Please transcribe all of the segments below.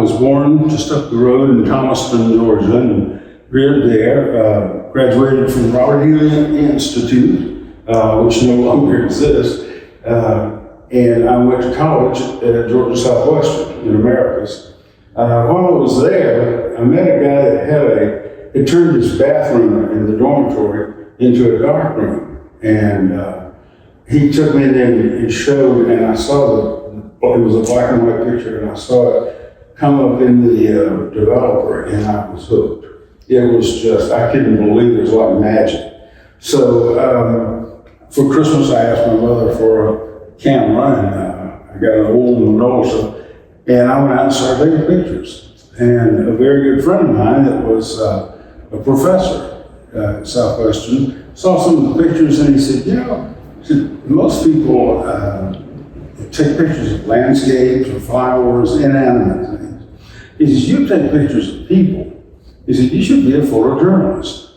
was born just up the road in Thomaston, Georgia, and reared there. Graduated from Robert Healy Institute, which no longer exists. And I went to college at Georgia Southwestern in Americas. While I was there, I met a guy that had turned his bathroom in the dormitory into a dark room. And he took me in there and showed, and I saw it was a black and white picture, and I saw it come up in the developer, and I was hooked. It was just, I couldn't believe it was like magic. So for Christmas, I asked my mother for a camera, and I got an old Minolta, and I went out and started taking pictures. And a very good friend of mine that was a professor at Southwestern saw some of the pictures, and he said, most people take pictures of landscapes or flowers, inanimate things. He says, you take pictures of people. He said, you should be a photojournalist.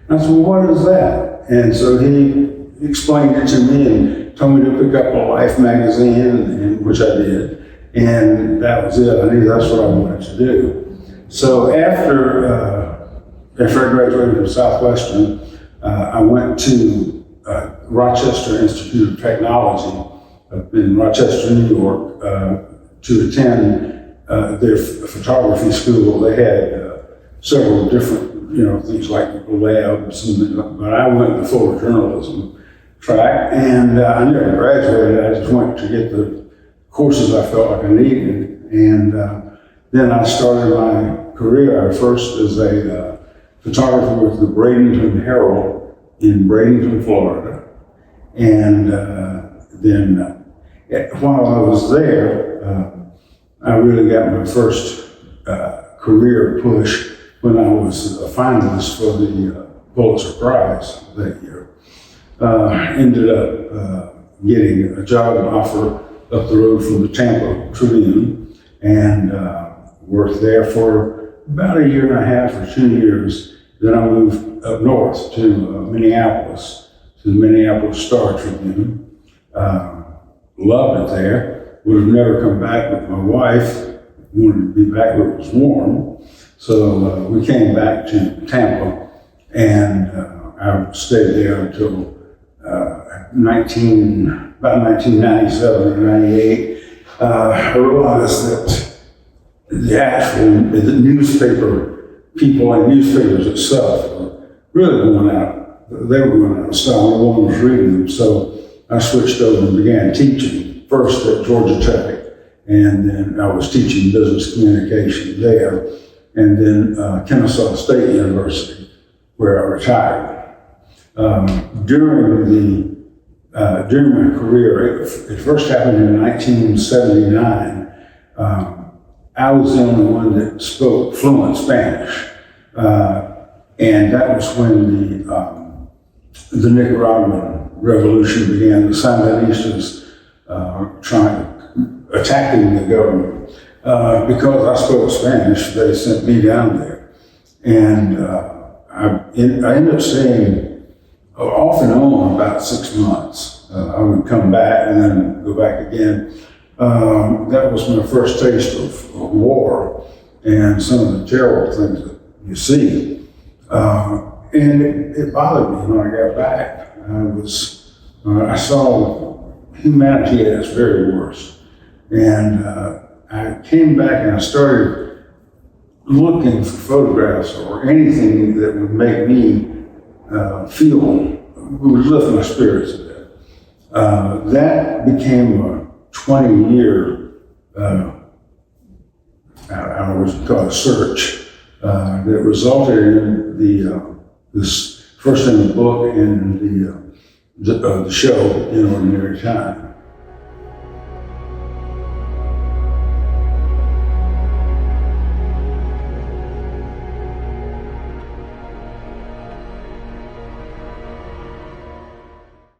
I said, well, what is that? And so he explained it to me and told me to pick up a Life magazine, and which I did. And that was it. I knew that's what I wanted to do. So after I graduated from Southwestern, I went to Rochester Institute of Technology up in Rochester, New York, to attend their photography school. They had several different, things like labs, but I went the photojournalism track, and I never graduated. I just went to get the courses I felt like I needed, and then I started my career first as a photographer with the Bradenton Herald in Bradenton, Florida, and then while I was there, I really got my first career push when I was a finalist for the Pulitzer Prize that year. Ended up getting a job offer up the road from the Tampa Tribune, and worked there for about a year and a half or 2 years. Then I moved up north to Minneapolis, to the Minneapolis Star Tribune. Loved it there. Would have never come back, but my wife wanted to be back where it was warm. So we came back to Tampa, and I stayed there until about 1997 or 98. I realized that the newspaper people and newspapers itself were really going out. They were going out of style. No one was reading them. So I switched over and began teaching, first at Georgia Tech, and then I was teaching business communication there, and then Kennesaw State University, where I retired. During my career, it first happened in 1979. I was the only one that spoke fluent Spanish, and that was when the Nicaraguan Revolution began. The Sandinistas attacking the government. Because I spoke Spanish, they sent me down there, and I ended up staying off and on about 6 months. I would come back and then go back again. That was my first taste of war and some of the terrible things that you see. And it bothered me when I got back. I saw humanity at its very worst. And I came back and I started looking for photographs or anything that would make me would lift my spirits a bit. That became a 20-year, I don't know what you call it, search that resulted in this first in the book and the show, In Ordinary Time.